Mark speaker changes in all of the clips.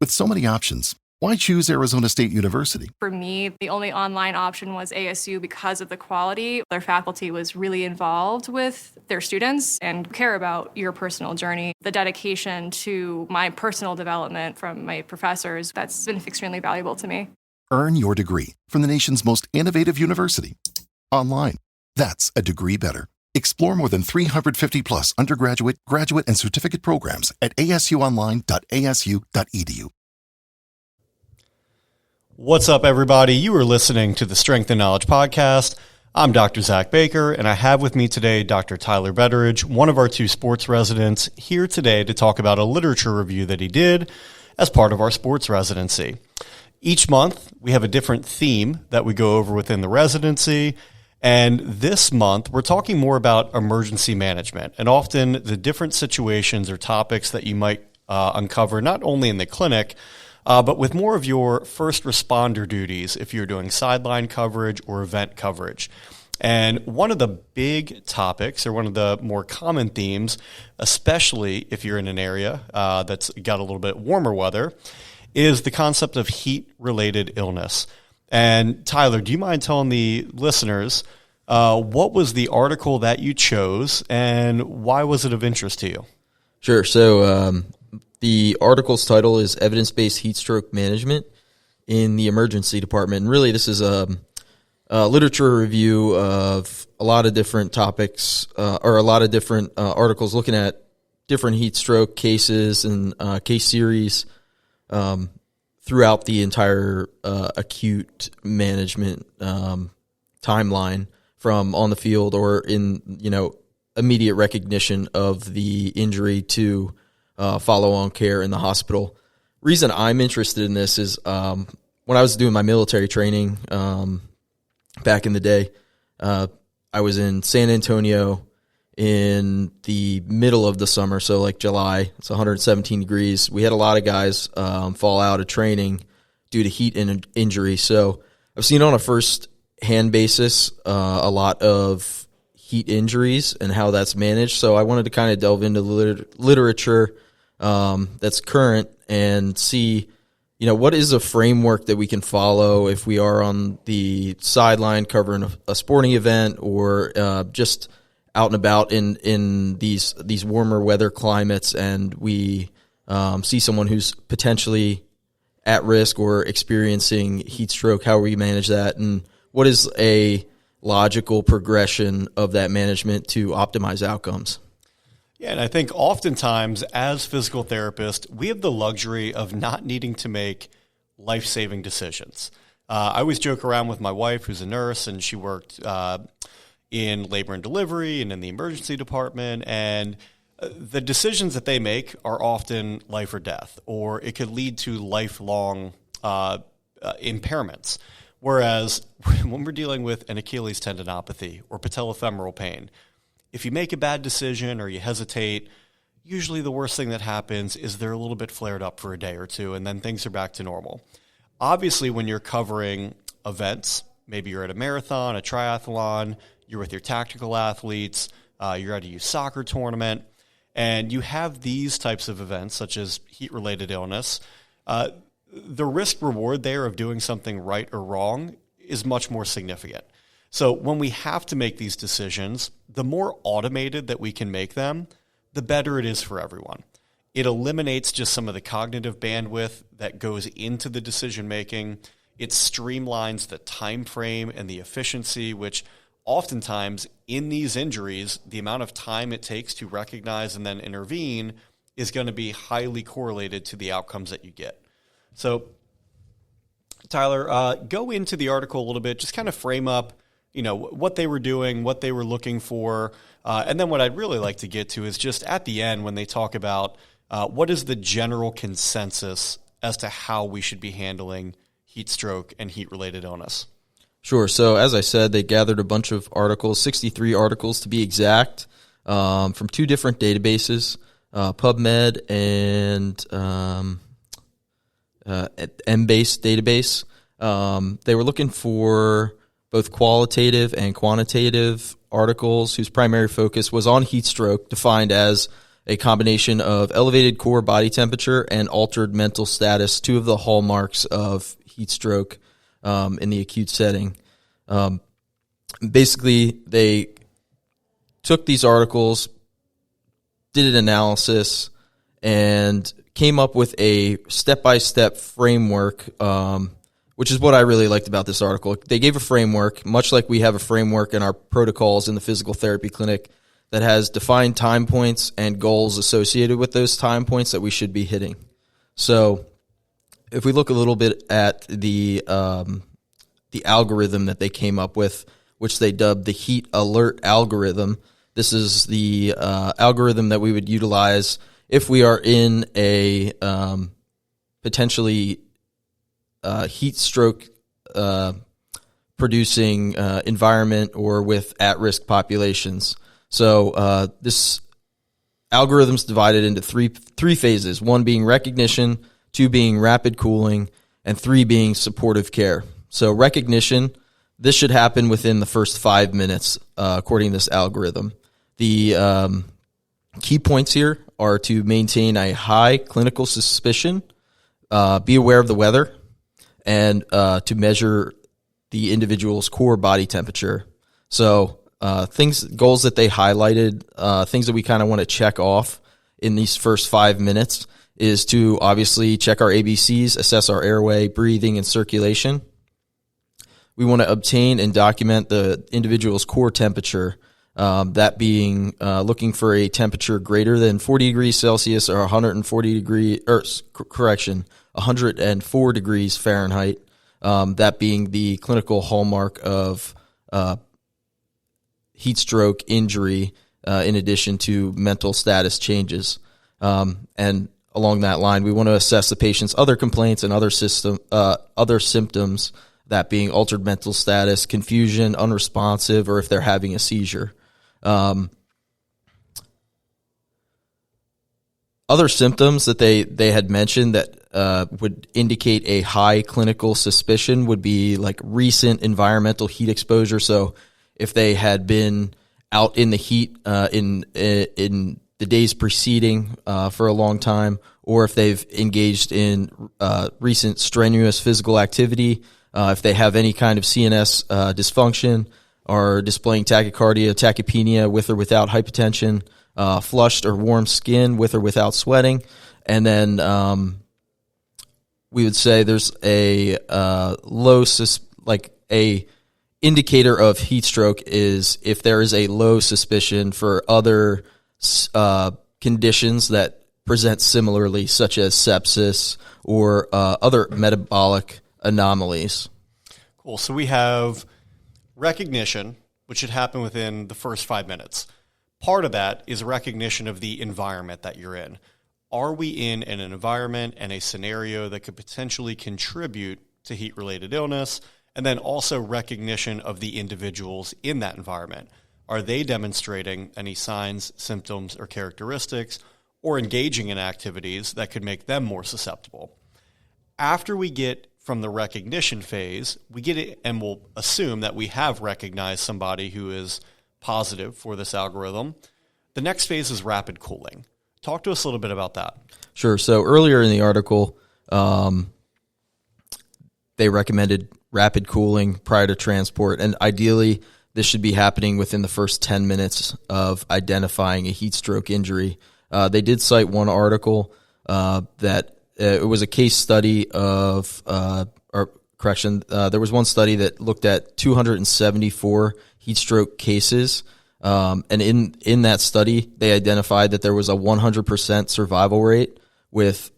Speaker 1: With so many options, why choose Arizona State University?
Speaker 2: For me, the only online option was ASU because of the quality. Their faculty was really involved with their students and care about your personal journey. The dedication to my personal development from my professors, that's been extremely valuable to me.
Speaker 1: Earn your degree from the nation's most innovative university. Online. That's a degree better. Explore more than 350 plus undergraduate, graduate, and certificate programs at asuonline.asu.edu.
Speaker 3: What's up, everybody? You are listening to the Strength and Knowledge Podcast. I'm Dr. Zach Baker, and I have with me today Dr. Tyler Betteridge, one of our two sports residents, here today to talk about a literature review that he did as part of our sports residency. Each month, we have a different theme that we go over within the residency, and this month, we're talking more about emergency management and often the different situations or topics that you might uncover not only in the clinic, but with more of your first responder duties if you're doing sideline coverage or event coverage. And one of the big topics, or one of the more common themes, especially if you're in an area that's got a little bit warmer weather, is the concept of heat-related illness. And Tyler, do you mind telling the listeners what was the article that you chose and why was it of interest to you?
Speaker 4: Sure. So the article's title is Evidence-Based Heatstroke Management in the Emergency Department. And really, this is a literature review of a lot of different topics or a lot of different articles looking at different heat stroke cases and case series throughout the entire acute management timeline from on the field or in, immediate recognition of the injury to follow-on care in the hospital. Reason I'm interested in this is when I was doing my military training back in the day, I was in San Antonio in the middle of the summer, so like July. It's 117 degrees. We had a lot of guys fall out of training due to heat injury. So I've seen on a first-hand basis a lot of heat injuries and how that's managed. So I wanted to kind of delve into the literature that's current and see, what is a framework that we can follow if we are on the sideline covering a sporting event or just out and about in these warmer weather climates, and we see someone who's potentially at risk or experiencing heat stroke. How we manage that, and what is a logical progression of that management to optimize outcomes?
Speaker 3: Yeah, and I think oftentimes as physical therapists, we have the luxury of not needing to make life-saving decisions. I always joke around with my wife, who's a nurse, and she worked in labor and delivery and in the emergency department, and the decisions that they make are often life or death, or it could lead to lifelong impairments. Whereas when we're dealing with an Achilles tendinopathy or patellofemoral pain, if you make a bad decision or you hesitate, usually the worst thing that happens is they're a little bit flared up for a day or two, and then things are back to normal. Obviously, when you're covering events, maybe you're at a marathon, a triathlon, you're with your tactical athletes, you're at a youth soccer tournament, and you have these types of events, such as heat-related illness, the risk-reward there of doing something right or wrong is much more significant. So when we have to make these decisions, the more automated that we can make them, the better it is for everyone. It eliminates just some of the cognitive bandwidth that goes into the decision-making. It streamlines the time frame and the efficiency, which oftentimes in these injuries, the amount of time it takes to recognize and then intervene is going to be highly correlated to the outcomes that you get. So, Tyler, go into the article a little bit, just kind of frame up, what they were doing, what they were looking for. And then what I'd really like to get to is just at the end when they talk about what is the general consensus as to how we should be handling heat stroke and heat-related illness.
Speaker 4: Sure. So as I said, they gathered a bunch of articles, 63 articles to be exact, from two different databases, PubMed and Embase database. They were looking for both qualitative and quantitative articles whose primary focus was on heat stroke, defined as a combination of elevated core body temperature and altered mental status, two of the hallmarks of heat stroke in the acute setting. Basically, they took these articles, did an analysis, and came up with a step-by-step framework, which is what I really liked about this article. They gave a framework, much like we have a framework in our protocols in the physical therapy clinic, that has defined time points and goals associated with those time points that we should be hitting. So if we look a little bit at the algorithm that they came up with, which they dubbed the heat alert algorithm, this is the algorithm that we would utilize if we are in a potentially heat stroke producing environment or with at-risk populations. So this algorithm is divided into three phases, one being recognition, two being rapid cooling, and three being supportive care. So recognition, this should happen within the first 5 minutes, according to this algorithm. The key points here are to maintain a high clinical suspicion, be aware of the weather, and to measure the individual's core body temperature. So goals that they highlighted, things that we kind of want to check off in these first 5 minutes is to obviously check our ABCs, assess our airway, breathing, and circulation. We want to obtain and document the individual's core temperature, that being looking for a temperature greater than 40 degrees Celsius or 104 degrees Fahrenheit, that being the clinical hallmark of heat stroke injury, in addition to mental status changes. And along that line, we want to assess the patient's other complaints and other symptoms, that being altered mental status, confusion, unresponsive, or if they're having a seizure. Other symptoms that they had mentioned that would indicate a high clinical suspicion would be like recent environmental heat exposure. So if they had been out in the heat in the days preceding for a long time, or if they've engaged in recent strenuous physical activity, if they have any kind of CNS dysfunction, are displaying tachycardia, tachypnea with or without hypotension, flushed or warm skin with or without sweating. And then we would say there's a a indicator of heat stroke is if there is a low suspicion for other conditions that present similarly, such as sepsis or other metabolic anomalies.
Speaker 3: Cool. So we have recognition, which should happen within the first 5 minutes. Part of that is recognition of the environment that you're in. Are we in an environment and a scenario that could potentially contribute to heat-related illness? And then also recognition of the individuals in that environment. Are they demonstrating any signs, symptoms, or characteristics, or engaging in activities that could make them more susceptible? After we get from the recognition phase, we get it, and we'll assume that we have recognized somebody who is positive for this algorithm. The next phase is rapid cooling. Talk to us a little bit about that.
Speaker 4: Sure. So earlier in the article, they recommended rapid cooling prior to transport, and ideally this should be happening within the first 10 minutes of identifying a heat stroke injury. They did cite one article that it was a case study of, there was one study that looked at 274 heat stroke cases, and in that study, they identified that there was a 100% survival rate with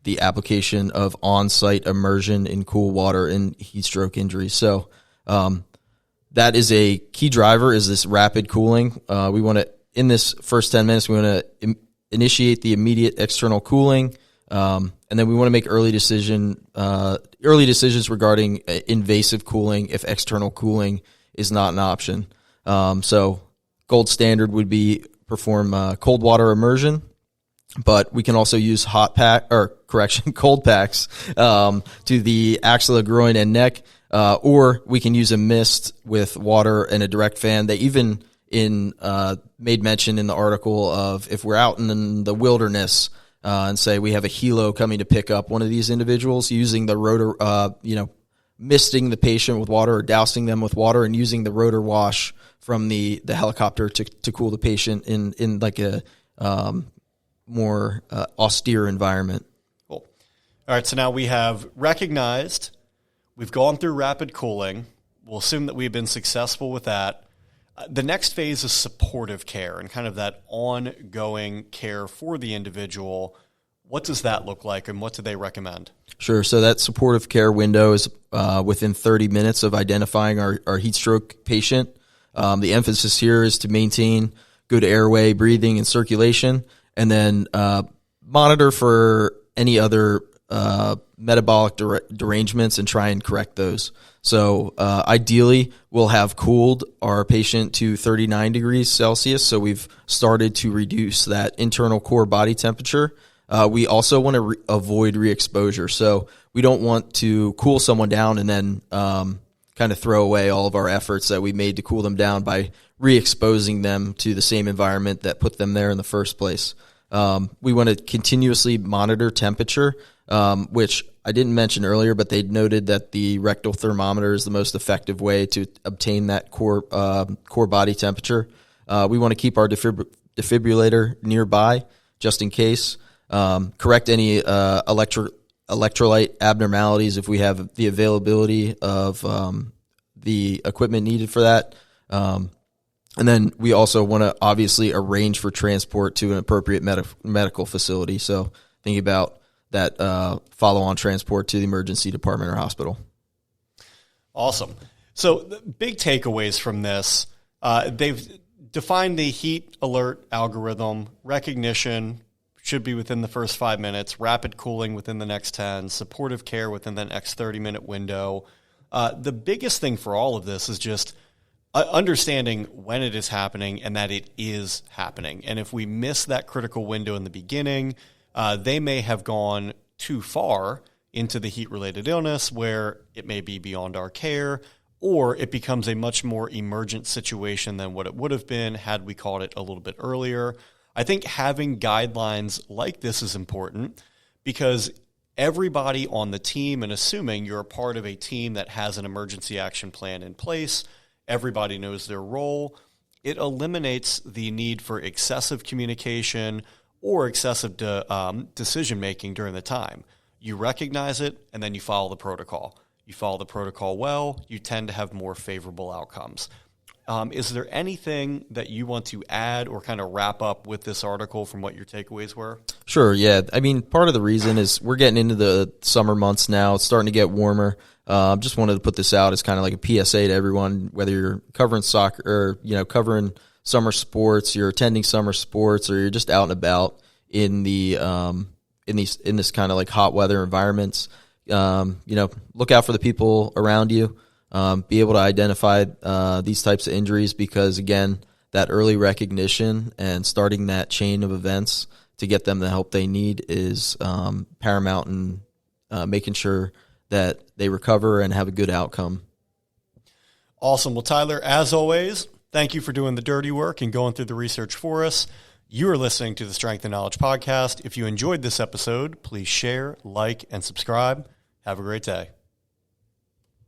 Speaker 4: the application of on-site immersion in cool water in heat stroke injuries. So that is a key driver, is this rapid cooling. We want to, in this first 10 minutes, we want to initiate the immediate external cooling, and then we want to make early decisions regarding invasive cooling if external cooling is not an option. So gold standard would be perform cold water immersion, but we can also use cold packs to the axilla, groin, and neck, or we can use a mist with water and a direct fan. They even made mention in the article of if we're out in the wilderness and say we have a helo coming to pick up one of these individuals, using the rotor, misting the patient with water or dousing them with water and using the rotor wash from the helicopter to cool the patient in like a more austere environment.
Speaker 3: Cool. All right, so now we have recognized, we've gone through rapid cooling. We'll assume that we've been successful with that. The next phase is supportive care and kind of that ongoing care for the individual. What does that look like, and what do they recommend?
Speaker 4: Sure. So that supportive care window is within 30 minutes of identifying our heat stroke patient. The emphasis here is to maintain good airway, breathing, and circulation, and then monitor for any other metabolic derangements and try and correct those. So ideally, we'll have cooled our patient to 39 degrees Celsius, so we've started to reduce that internal core body temperature. We also want to avoid re-exposure, so we don't want to cool someone down and then kind of throw away all of our efforts that we made to cool them down by re-exposing them to the same environment that put them there in the first place. We want to continuously monitor temperature, which I didn't mention earlier, but they noted that the rectal thermometer is the most effective way to obtain that core body temperature. We want to keep our defibrillator nearby just in case. Correct any electrolyte abnormalities if we have the availability of the equipment needed for that. And then we also want to obviously arrange for transport to an appropriate medical facility. So thinking about that follow-on transport to the emergency department or hospital.
Speaker 3: Awesome. So the big takeaways from this, they've defined the heat alert algorithm. Recognition should be within the first 5 minutes, rapid cooling within the next 10, supportive care within the next 30-minute window. The biggest thing for all of this is just understanding when it is happening and that it is happening. And if we miss that critical window in the beginning, they may have gone too far into the heat-related illness where it may be beyond our care, or it becomes a much more emergent situation than what it would have been had we caught it a little bit earlier. I think having guidelines like this is important because everybody on the team, and assuming you're a part of a team that has an emergency action plan in place, everybody knows their role, it eliminates the need for excessive communication or excessive decision-making during the time. You recognize it, and then you follow the protocol. You follow the protocol well, you tend to have more favorable outcomes. Is there anything that you want to add or kind of wrap up with this article from what your takeaways were?
Speaker 4: Sure, yeah. I mean, part of the reason is we're getting into the summer months now. It's starting to get warmer. Just wanted to put this out as kind of like a PSA to everyone, whether you're covering soccer or, covering summer sports, you're attending summer sports, or you're just out and about in the in this kind of like hot weather environments. Look out for the people around you. Be able to identify these types of injuries because, again, that early recognition and starting that chain of events to get them the help they need is paramount in making sure that they recover and have a good outcome.
Speaker 3: Awesome. Well, Tyler, as always, thank you for doing the dirty work and going through the research for us. You are listening to the Strength and Knowledge Podcast. If you enjoyed this episode, please share, like, and subscribe. Have a great day.